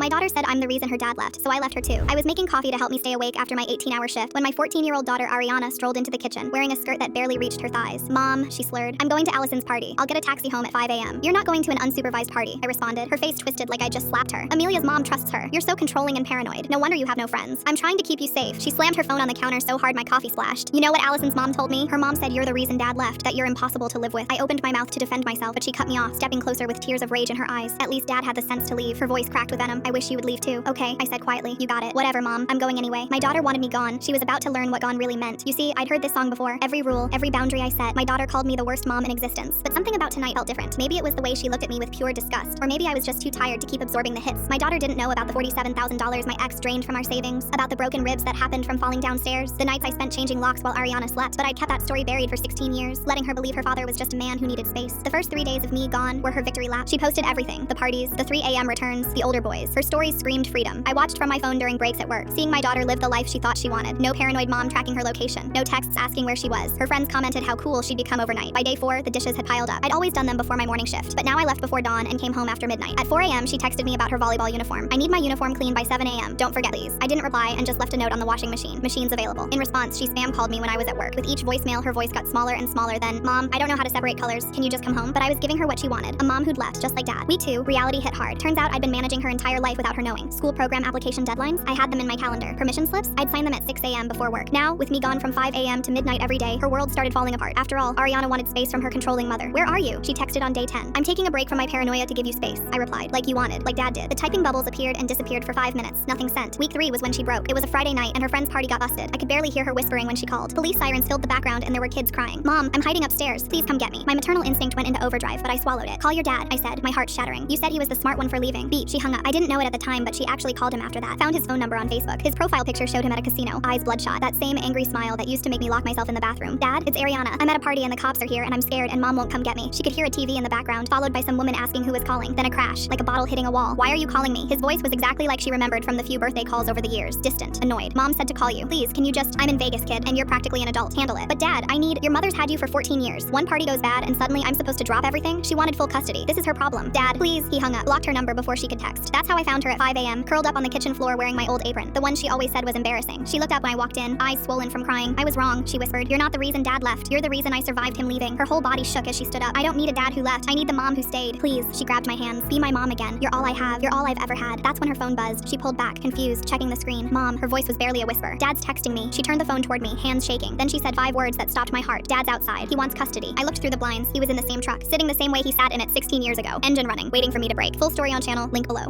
My daughter said I'm the reason her dad left, so I left her too. I was making coffee to help me stay awake after my 18-hour shift when my 14-year-old daughter Ariana strolled into the kitchen, wearing a skirt that barely reached her thighs. Mom, she slurred, I'm going to Allison's party. I'll get a taxi home at 5 a.m. You're not going to an unsupervised party, I responded, her face twisted like I just slapped her. Amelia's mom trusts her. You're so controlling and paranoid. No wonder you have no friends. I'm trying to keep you safe. She slammed her phone on the counter so hard my coffee splashed. You know what Allison's mom told me? Her mom said you're the reason dad left, that you're impossible to live with. I opened my mouth to defend myself, but she cut me off, stepping closer with tears of rage in her eyes. At least dad had the sense to leave. Her voice cracked with venom. I wish you would leave too. Okay, I said quietly. You got it. Whatever, mom. I'm going anyway. My daughter wanted me gone. She was about to learn what gone really meant. You see, I'd heard this song before. Every rule, every boundary I set. My daughter called me the worst mom in existence. But something about tonight felt different. Maybe it was the way she looked at me with pure disgust. Or maybe I was just too tired to keep absorbing the hits. My daughter didn't know about the $47,000 my ex drained from our savings, about the broken ribs that happened from falling downstairs, the nights I spent changing locks while Ariana slept. But I'd kept that story buried for 16 years, letting her believe her father was just a man who needed space. The first 3 days of me gone were her victory lap. She posted everything. The parties, the 3 a.m. returns, the older boys. Her stories screamed freedom. I watched from my phone during breaks at work, seeing my daughter live the life she thought she wanted. No paranoid mom tracking her location. No texts asking where she was. Her friends commented how cool she'd become overnight. By day 4, the dishes had piled up. I'd always done them before my morning shift, but now I left before dawn and came home after midnight. At 4 a.m., she texted me about her volleyball uniform. I need my uniform cleaned by 7 a.m. Don't forget, please. I didn't reply and just left a note on the washing machine. Machines available. In response, she spam called me when I was at work. With each voicemail, her voice got smaller and smaller. Then, Mom, I don't know how to separate colors. Can you just come home? But I was giving her what she wanted. A mom who'd left, just like dad. Week 2, reality hit hard. Turns out I'd been managing her entire life without her knowing. School program application deadlines, I had them in my calendar. Permission slips, I'd sign them at 6 a.m. before work. Now, with me gone from 5 a.m. to midnight every day, her world started falling apart. After all, Ariana wanted space from her controlling mother. Where are you? She texted on day 10. I'm taking a break from my paranoia to give you space. I replied, like you wanted, like dad did. The typing bubbles appeared and disappeared for 5 minutes. Nothing sent. Week 3 was when she broke. It was a Friday night and her friend's party got busted. I could barely hear her whispering when she called. Police sirens filled the background and there were kids crying. Mom, I'm hiding upstairs. Please come get me. My maternal instinct went into overdrive, but I swallowed it. Call your dad, I said, my heart shattering. You said he was the smart one for leaving. Beat, she hung up. I didn't know it at the time, but she actually called him after that. Found his phone number on Facebook. His profile picture showed him at a casino, eyes bloodshot. That same angry smile that used to make me lock myself in the bathroom. Dad, it's Ariana. I'm at a party and the cops are here and I'm scared and mom won't come get me. She could hear a TV in the background, followed by some woman asking who was calling. Then a crash, like a bottle hitting a wall. Why are you calling me? His voice was exactly like she remembered from the few birthday calls over the years. Distant, annoyed. Mom said to call you. Please, can you just, I'm in Vegas, kid, and you're practically an adult. Handle it. But dad, your mother's had you for 14 years. One party goes bad and suddenly I'm supposed to drop everything? She wanted full custody. This is her problem. Dad, please. He hung up, blocked her number before she could text. That's how I found her at 5 a.m., curled up on the kitchen floor wearing my old apron, the one she always said was embarrassing. She looked up when I walked in, eyes swollen from crying. I was wrong, she whispered. You're not the reason dad left. You're the reason I survived him leaving. Her whole body shook as she stood up. I don't need a dad who left. I need the mom who stayed. Please. She grabbed my hands. Be my mom again. You're all I have. You're all I've ever had. That's when her phone buzzed. She pulled back, confused, checking the screen. Mom. Her voice was barely a whisper. Dad's texting me. She turned the phone toward me, hands shaking. Then she said 5 words that stopped my heart. Dad's outside. He wants custody. I looked through the blinds. He was in the same truck, sitting the same way he sat in it 16 years ago. Engine running, waiting for me to brake. Full story on channel, link below.